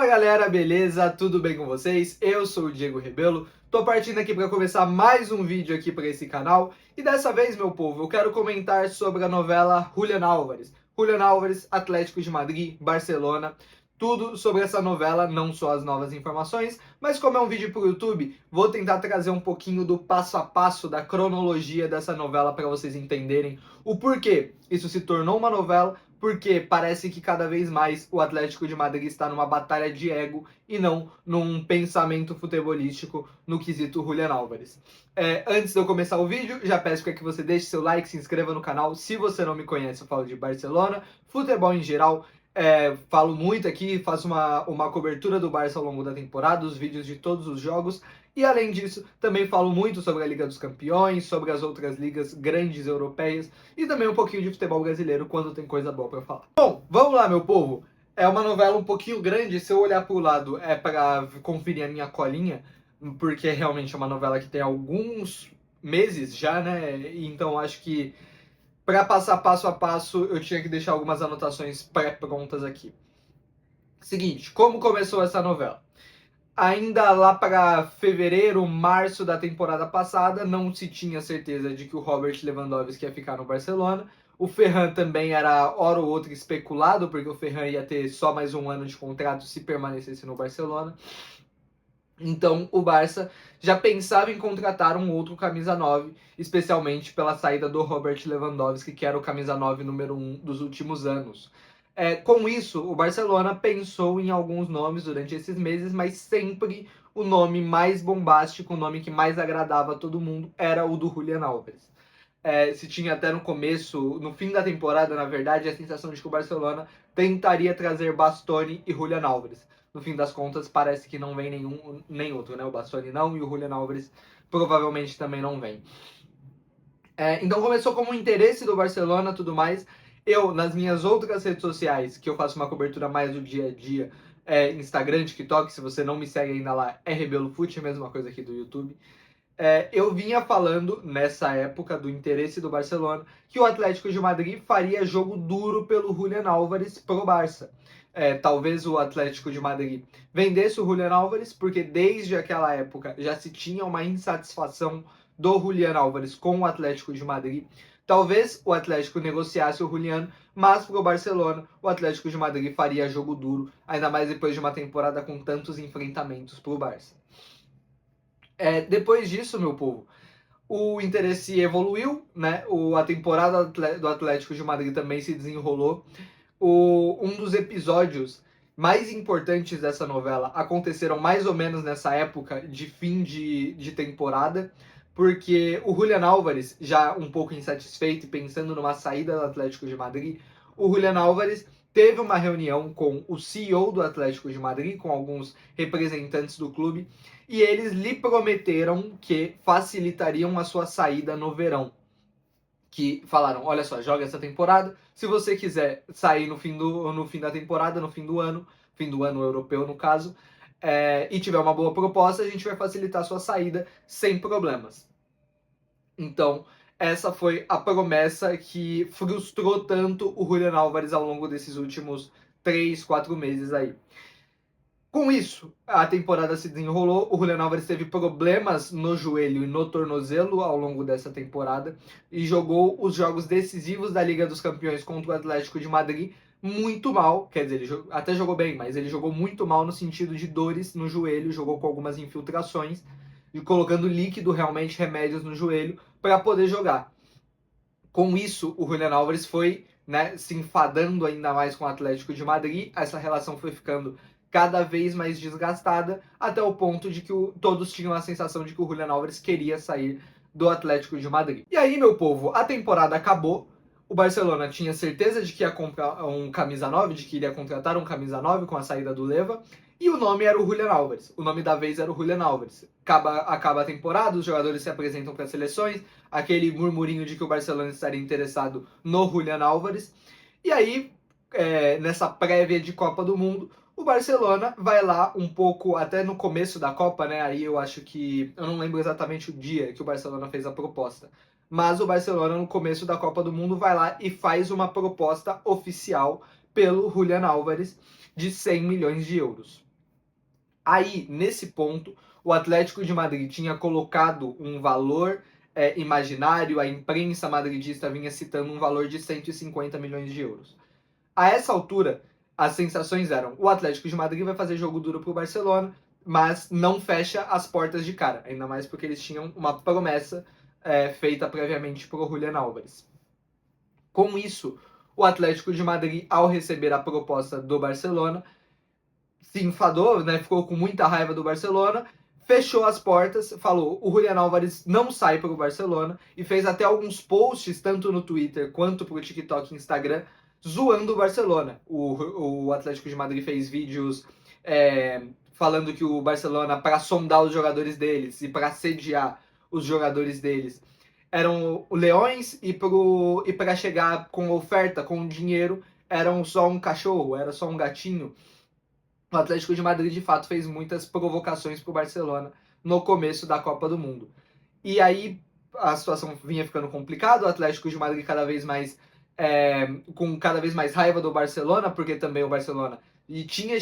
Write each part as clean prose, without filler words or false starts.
Fala galera, beleza? Tudo bem com vocês? Eu sou o Diego Rebelo, tô partindo aqui para começar mais um vídeo aqui para esse canal e dessa vez, meu povo, eu quero comentar sobre a novela Julián Álvares. Julián Álvares, Atlético de Madrid, Barcelona, tudo sobre essa novela, não só as novas informações, mas como é um vídeo para o YouTube, vou tentar trazer um pouquinho do passo a passo, da cronologia dessa novela para vocês entenderem o porquê isso se tornou uma novela, porque parece que cada vez mais o Atlético de Madrid está numa batalha de ego e não num pensamento futebolístico no quesito Julián Álvares. Antes de eu começar o vídeo, já peço para que você deixe seu like, se inscreva no canal. Se você não me conhece, eu falo de Barcelona, futebol em geral. Falo muito aqui, faço uma cobertura do Barça ao longo da temporada, os vídeos de todos os jogos. E além disso, também falo muito sobre a Liga dos Campeões, sobre as outras ligas grandes europeias e também um pouquinho de futebol brasileiro quando tem coisa boa para falar. Bom, vamos lá, meu povo. É uma novela um pouquinho grande, se eu olhar para o lado é para conferir a minha colinha, porque realmente é uma novela que tem alguns meses já, né? Então acho que para passar passo a passo eu tinha que deixar algumas anotações pré-prontas aqui. Seguinte, como começou essa novela? Ainda lá para fevereiro, março da temporada passada, não se tinha certeza de que o Robert Lewandowski ia ficar no Barcelona. O Ferran também era hora ou outra especulado, porque o Ferran ia ter só mais um ano de contrato se permanecesse no Barcelona. Então o Barça já pensava em contratar um outro camisa 9, especialmente pela saída do Robert Lewandowski, que era o camisa 9 número 1 dos últimos anos. Com isso, o Barcelona pensou em alguns nomes durante esses meses, mas sempre o nome mais bombástico, o nome que mais agradava a todo mundo, era o do Julián Álvares. Se tinha até no começo, no fim da temporada, na verdade, a sensação de que o Barcelona tentaria trazer Bastoni e Julián Álvares. No fim das contas, parece que não vem nenhum nem outro, né? O Bastoni não e o Julián Álvares provavelmente também não vem. Então começou como um interesse do Barcelona e tudo mais. Eu, nas minhas outras redes sociais, que eu faço uma cobertura mais do dia a dia, Instagram, TikTok, se você não me segue ainda lá, é Rebelo Fute, a mesma coisa aqui do YouTube. Eu vinha falando, nessa época, do interesse do Barcelona, que o Atlético de Madrid faria jogo duro pelo Julián Álvares pro Barça. Talvez o Atlético de Madrid vendesse o Julián Álvares, porque desde aquela época já se tinha uma insatisfação do Julián Álvares com o Atlético de Madrid. Talvez o Atlético negociasse o Julián, mas para o Barcelona, o Atlético de Madrid faria jogo duro, ainda mais depois de uma temporada com tantos enfrentamentos para o Barça. Depois disso, meu povo, o interesse evoluiu, né? A temporada do Atlético de Madrid também se desenrolou. Um dos episódios mais importantes dessa novela aconteceram mais ou menos nessa época de fim de temporada, porque o Julián Álvares, já um pouco insatisfeito e pensando numa saída do Atlético de Madrid, o Julián Álvares teve uma reunião com o CEO do Atlético de Madrid, com alguns representantes do clube, e eles lhe prometeram que facilitariam a sua saída no verão. Que falaram, olha só, joga essa temporada, se você quiser sair no fim da temporada, no fim do ano europeu no caso, e tiver uma boa proposta, a gente vai facilitar a sua saída sem problemas. Então, essa foi a promessa que frustrou tanto o Julián Álvares ao longo desses últimos 3, 4 meses aí. Com isso, a temporada se desenrolou, o Julián Álvares teve problemas no joelho e no tornozelo ao longo dessa temporada e jogou os jogos decisivos da Liga dos Campeões contra o Atlético de Madrid muito mal, quer dizer, ele até jogou bem, mas ele jogou muito mal no sentido de dores no joelho, jogou com algumas infiltrações e colocando líquido, realmente remédios no joelho para poder jogar. Com isso, o Julián Álvares foi, né, se enfadando ainda mais com o Atlético de Madrid, essa relação foi ficando cada vez mais desgastada, até o ponto de que todos tinham a sensação de que o Julián Álvares queria sair do Atlético de Madrid. E aí, meu povo, a temporada acabou, o Barcelona tinha certeza de que ia comprar um camisa 9, de que iria contratar um camisa 9 com a saída do Leva, e o nome era o Julián Álvares. O nome da vez era o Julián Álvares. Acaba a temporada, os jogadores se apresentam para as seleções, aquele murmurinho de que o Barcelona estaria interessado no Julián Álvares. E aí, nessa prévia de Copa do Mundo, o Barcelona vai lá um pouco, até no começo da Copa, né? Aí eu acho que, eu não lembro exatamente o dia que o Barcelona fez a proposta. Mas o Barcelona, no começo da Copa do Mundo, vai lá e faz uma proposta oficial pelo Julián Álvares de 100 milhões de euros. Aí, nesse ponto, o Atlético de Madrid tinha colocado um valor imaginário, a imprensa madridista vinha citando um valor de 150 milhões de euros. A essa altura, as sensações eram: o Atlético de Madrid vai fazer jogo duro para o Barcelona, mas não fecha as portas de cara, ainda mais porque eles tinham uma promessa feita previamente por Julián Álvares. Com isso, o Atlético de Madrid, ao receber a proposta do Barcelona, se enfadou, né, ficou com muita raiva do Barcelona, fechou as portas, falou: o Julián Álvares não sai para o Barcelona, e fez até alguns posts, tanto no Twitter quanto para o TikTok e Instagram, zoando o Barcelona. O Atlético de Madrid fez vídeos falando que o Barcelona, para sondar os jogadores deles e para sediar os jogadores deles, eram leões, e para chegar com oferta, com dinheiro, eram só um cachorro, era só um gatinho. O Atlético de Madrid, de fato, fez muitas provocações para o Barcelona no começo da Copa do Mundo. E aí a situação vinha ficando complicada, o Atlético de Madrid cada vez mais com cada vez mais raiva do Barcelona, porque também o Barcelona vinha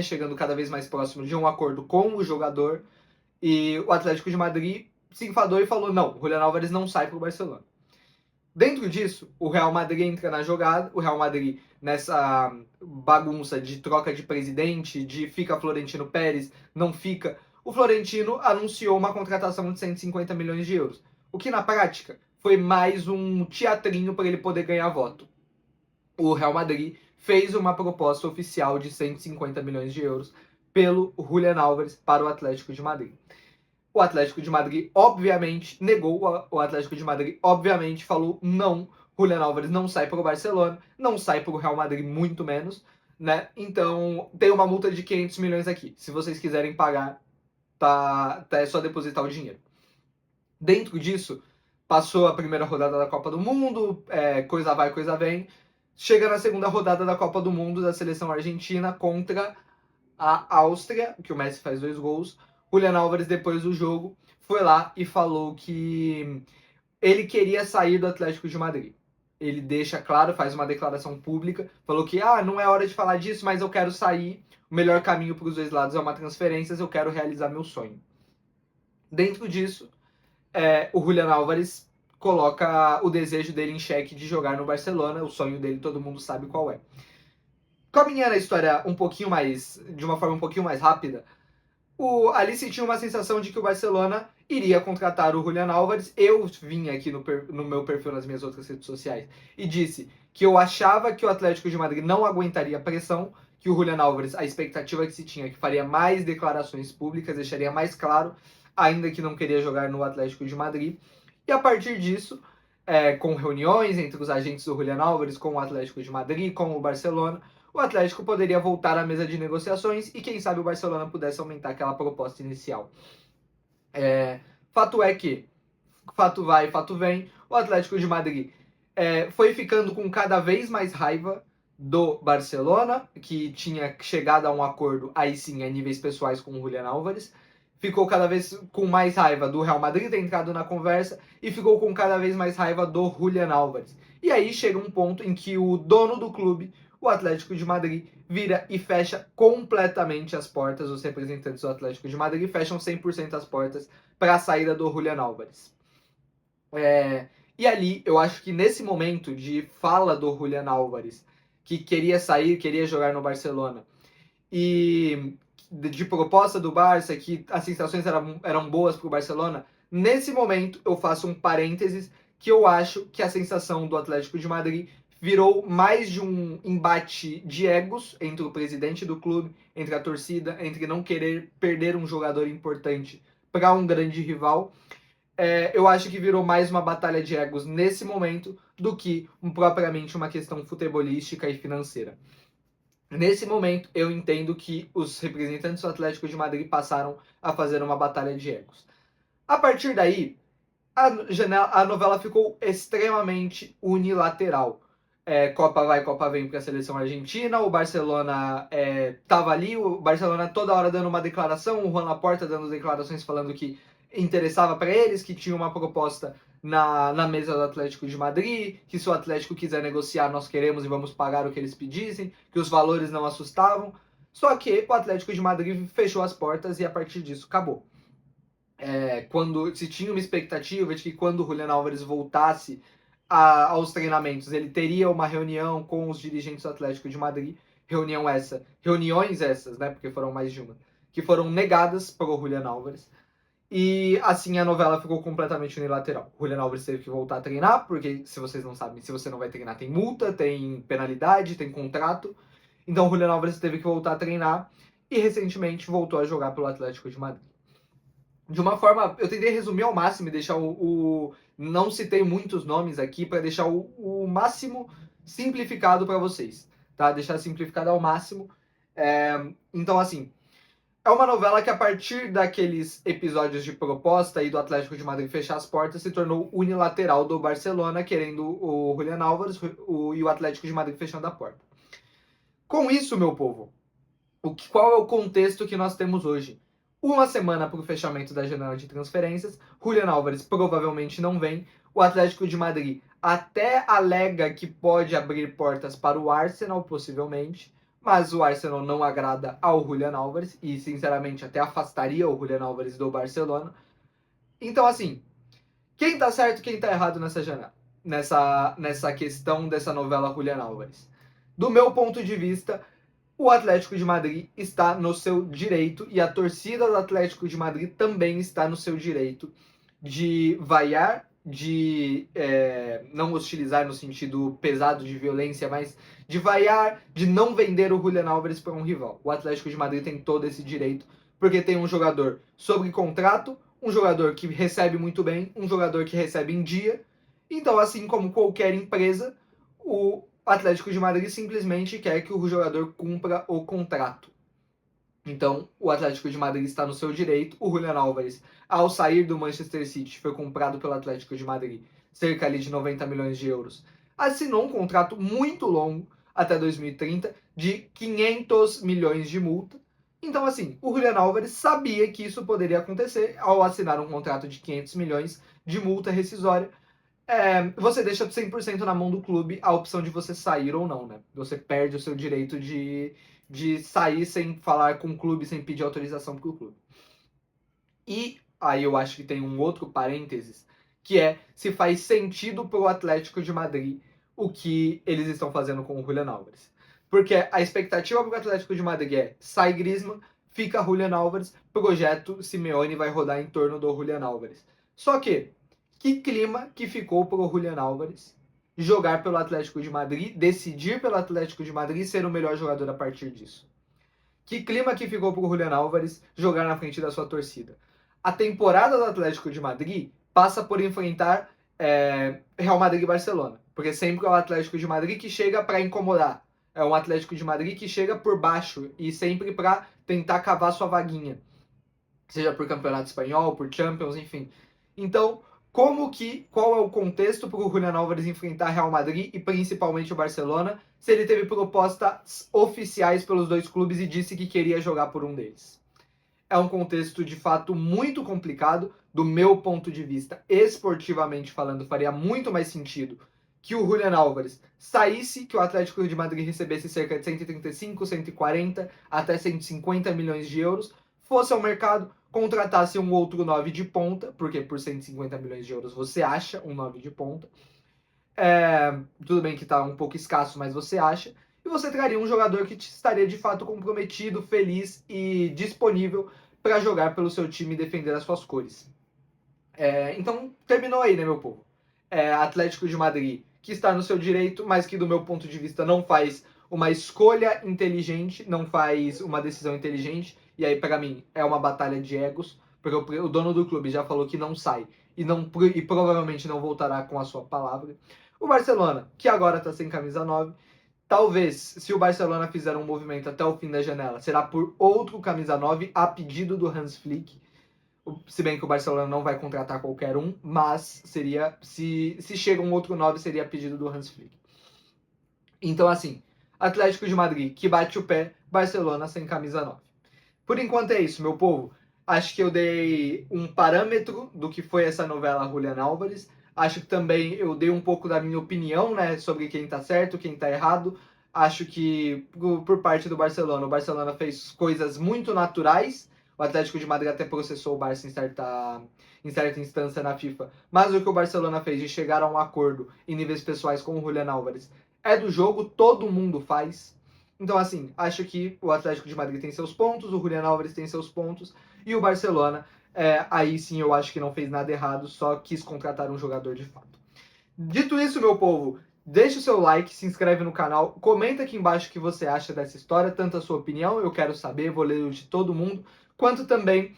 chegando cada vez mais próximo de um acordo com o jogador, e o Atlético de Madrid se enfadou e falou: não, o Julián Álvares não sai para o Barcelona. Dentro disso, o Real Madrid entra na jogada, o Real Madrid, nessa bagunça de troca de presidente, de fica Florentino Pérez, não fica, o Florentino anunciou uma contratação de 150 milhões de euros, o que na prática foi mais um teatrinho para ele poder ganhar voto. O Real Madrid fez uma proposta oficial de 150 milhões de euros pelo Julián Álvares para o Atlético de Madrid. O Atlético de Madrid, obviamente, negou. O Atlético de Madrid, obviamente, falou: não, Julián Álvares não sai para o Barcelona, não sai para o Real Madrid, muito menos, né? Então, tem uma multa de 500 milhões aqui. Se vocês quiserem pagar, é só depositar o dinheiro. Dentro disso, passou a primeira rodada da Copa do Mundo, coisa vai, coisa vem. Chega na segunda rodada da Copa do Mundo da seleção argentina contra a Áustria, que o Messi faz 2 gols. Julián Álvares, depois do jogo, foi lá e falou que ele queria sair do Atlético de Madrid. Ele deixa claro, faz uma declaração pública, falou que não é hora de falar disso, mas eu quero sair, o melhor caminho para os dois lados é uma transferência, eu quero realizar meu sonho. Dentro disso, o Julián Álvares coloca o desejo dele em xeque de jogar no Barcelona, o sonho dele todo mundo sabe qual é. Caminhando a história de uma forma um pouquinho mais rápida, ali se tinha uma sensação de que o Barcelona iria contratar o Julián Álvares. Eu vim aqui no meu perfil nas minhas outras redes sociais e disse que eu achava que o Atlético de Madrid não aguentaria a pressão, que o Julián Álvares, a expectativa que se tinha, que faria mais declarações públicas, deixaria mais claro, ainda que não queria jogar no Atlético de Madrid. E a partir disso, com reuniões entre os agentes do Julián Álvares, com o Atlético de Madrid, com o Barcelona, o Atlético poderia voltar à mesa de negociações e quem sabe o Barcelona pudesse aumentar aquela proposta inicial. Fato é que, fato vai, fato vem, o Atlético de Madrid foi ficando com cada vez mais raiva do Barcelona, que tinha chegado a um acordo, aí sim, a níveis pessoais com o Julián Álvares, ficou cada vez com mais raiva do Real Madrid ter entrado na conversa e ficou com cada vez mais raiva do Julián Álvares. E aí chega um ponto em que o dono do clube, o Atlético de Madrid, vira e fecha completamente as portas. Os representantes do Atlético de Madrid fecham 100% as portas para a saída do Julián Álvares. E ali, eu acho que nesse momento de fala do Julián Álvares, que queria sair, queria jogar no Barcelona, e de proposta do Barça, que as sensações eram boas para o Barcelona, nesse momento eu faço um parênteses, que eu acho que a sensação do Atlético de Madrid virou mais de um embate de egos entre o presidente do clube, entre a torcida, entre não querer perder um jogador importante para um grande rival. Eu acho que virou mais uma batalha de egos nesse momento do que propriamente uma questão futebolística e financeira. Nesse momento, eu entendo que os representantes do Atlético de Madrid passaram a fazer uma batalha de egos. A partir daí, a novela ficou extremamente unilateral. Copa vai, Copa vem para a seleção argentina, o Barcelona estava ali, o Barcelona toda hora dando uma declaração, o Juan Laporta dando declarações falando que interessava para eles, que tinha uma proposta na mesa do Atlético de Madrid, que se o Atlético quiser negociar, nós queremos e vamos pagar o que eles pedissem, que os valores não assustavam. Só que o Atlético de Madrid fechou as portas e a partir disso acabou. Quando se tinha uma expectativa de que quando o Julián Álvares voltasse aos treinamentos, ele teria uma reunião com os dirigentes do Atlético de Madrid, reuniões essas, né, porque foram mais de uma, que foram negadas pelo Julián Álvares. E assim a novela ficou completamente unilateral. O Julián Álvares teve que voltar a treinar, porque se vocês não sabem, se você não vai treinar, tem multa, tem penalidade, tem contrato. Então o Julián Álvares teve que voltar a treinar e recentemente voltou a jogar pelo Atlético de Madrid. De uma forma, eu tentei resumir ao máximo e deixar não citei muitos nomes aqui para deixar o máximo simplificado para vocês, tá? Deixar simplificado ao máximo. Então, assim, é uma novela que a partir daqueles episódios de proposta e do Atlético de Madrid fechar as portas se tornou unilateral do Barcelona querendo o Julián Álvares e o Atlético de Madrid fechando a porta. Com isso, meu povo, qual é o contexto que nós temos hoje? Uma semana para o fechamento da janela de transferências, Julián Álvares provavelmente não vem, o Atlético de Madrid até alega que pode abrir portas para o Arsenal, possivelmente, mas o Arsenal não agrada ao Julián Álvares e, sinceramente, até afastaria o Julián Álvares do Barcelona. Então, assim, quem tá certo e quem tá errado nessa janela? Nessa questão dessa novela Julián Álvares? Do meu ponto de vista, o Atlético de Madrid está no seu direito e a torcida do Atlético de Madrid também está no seu direito de vaiar, de não hostilizar no sentido pesado de violência, mas de vaiar, de não vender o Julián Álvares para um rival. O Atlético de Madrid tem todo esse direito, porque tem um jogador sob contrato, um jogador que recebe muito bem, um jogador que recebe em dia. Então, assim como qualquer empresa, o Atlético de Madrid simplesmente quer que o jogador cumpra o contrato. Então, o Atlético de Madrid está no seu direito. O Julián Álvares, ao sair do Manchester City, foi comprado pelo Atlético de Madrid, cerca ali de 90 milhões de euros. Assinou um contrato muito longo, até 2030, de 500 milhões de multa. Então, assim, o Julián Álvares sabia que isso poderia acontecer ao assinar um contrato de 500 milhões de multa rescisória. Você deixa 100% na mão do clube a opção de você sair ou não, né? Você perde o seu direito de sair sem falar com o clube, sem pedir autorização pro clube. E aí eu acho que tem um outro parênteses, que é se faz sentido pro Atlético de Madrid o que eles estão fazendo com o Julián Álvares. Porque a expectativa pro Atlético de Madrid é sai Griezmann, fica Julián Álvares, projeto Simeone vai rodar em torno do Julián Álvares. Só que clima que ficou pro Julián Álvares jogar pelo Atlético de Madrid, decidir pelo Atlético de Madrid e ser o melhor jogador a partir disso. Que clima que ficou pro Julián Álvares jogar na frente da sua torcida. A temporada do Atlético de Madrid passa por enfrentar Real Madrid e Barcelona, porque sempre é o Atlético de Madrid que chega para incomodar. É um Atlético de Madrid que chega por baixo e sempre para tentar cavar sua vaguinha, seja por Campeonato Espanhol, por Champions, enfim. Então, qual é o contexto para o Julián Álvares enfrentar Real Madrid e principalmente o Barcelona, se ele teve propostas oficiais pelos dois clubes e disse que queria jogar por um deles? É um contexto de fato muito complicado, do meu ponto de vista, esportivamente falando, faria muito mais sentido que o Julián Álvares saísse, que o Atlético de Madrid recebesse cerca de 135, 140 até 150 milhões de euros, fosse ao mercado, contratasse um outro 9 de ponta, porque por 150 milhões de euros você acha um 9 de ponta. Tudo bem que está um pouco escasso, mas você acha. E você traria um jogador que estaria de fato comprometido, feliz e disponível para jogar pelo seu time e defender as suas cores. Então, terminou aí, né, meu povo? Atlético de Madrid, que está no seu direito, mas que do meu ponto de vista não faz uma escolha inteligente, não faz uma decisão inteligente, e aí para mim é uma batalha de egos, porque o dono do clube já falou que não sai e provavelmente não voltará com a sua palavra. O Barcelona, que agora está sem camisa 9, talvez, se o Barcelona fizer um movimento até o fim da janela, será por outro camisa 9 a pedido do Hans Flick. Se bem que o Barcelona não vai contratar qualquer um, mas seria, se chega um outro 9, seria a pedido do Hans Flick. Então, assim, Atlético de Madrid que bate o pé, Barcelona sem camisa 9. Por enquanto é isso, meu povo. Acho que eu dei um parâmetro do que foi essa novela Julián Álvares. Acho que também eu dei um pouco da minha opinião, né, sobre quem tá certo, quem tá errado. Acho que por parte do Barcelona, o Barcelona fez coisas muito naturais. O Atlético de Madrid até processou o Barça em certa instância na FIFA. Mas o que o Barcelona fez de chegar a um acordo em níveis pessoais com o Julián Álvares é do jogo, todo mundo faz. Então, assim, acho que o Atlético de Madrid tem seus pontos, o Julián Álvares tem seus pontos, e o Barcelona, aí sim eu acho que não fez nada errado, só quis contratar um jogador de fato. Dito isso, meu povo, deixa o seu like, se inscreve no canal, comenta aqui embaixo o que você acha dessa história, tanto a sua opinião, eu quero saber, vou ler o de todo mundo, quanto também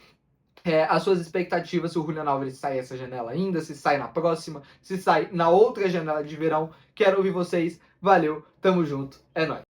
as suas expectativas se o Julián Álvares sai essa janela ainda, se sai na próxima, se sai na outra janela de verão. Quero ouvir vocês. Valeu, tamo junto, é nóis.